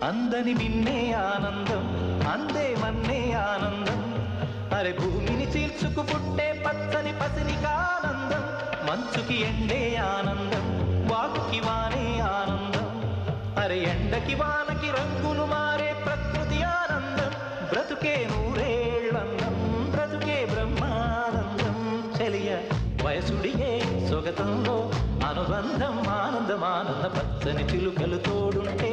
అందని నిన్నే ఆనందం అందే మన్నే ఆనందం అరే భూమిని చీల్చుకు పుట్టే పచ్చని పసిలికానందం మంచుకి ఎండే ఆనందం వాకుకి వానే ఆనందం అరే ఎండకి వానకి రంగులు మారే ప్రకృతి ఆనందం బ్రతుకే నూరేళ్ళందం బ్రతుకే బ్రహ్మానందం చెలియ వయసుడిగే సొగతంలో అనుబంధం ఆనందం ఆనంద పచ్చని చిలుకలు తోడుంటే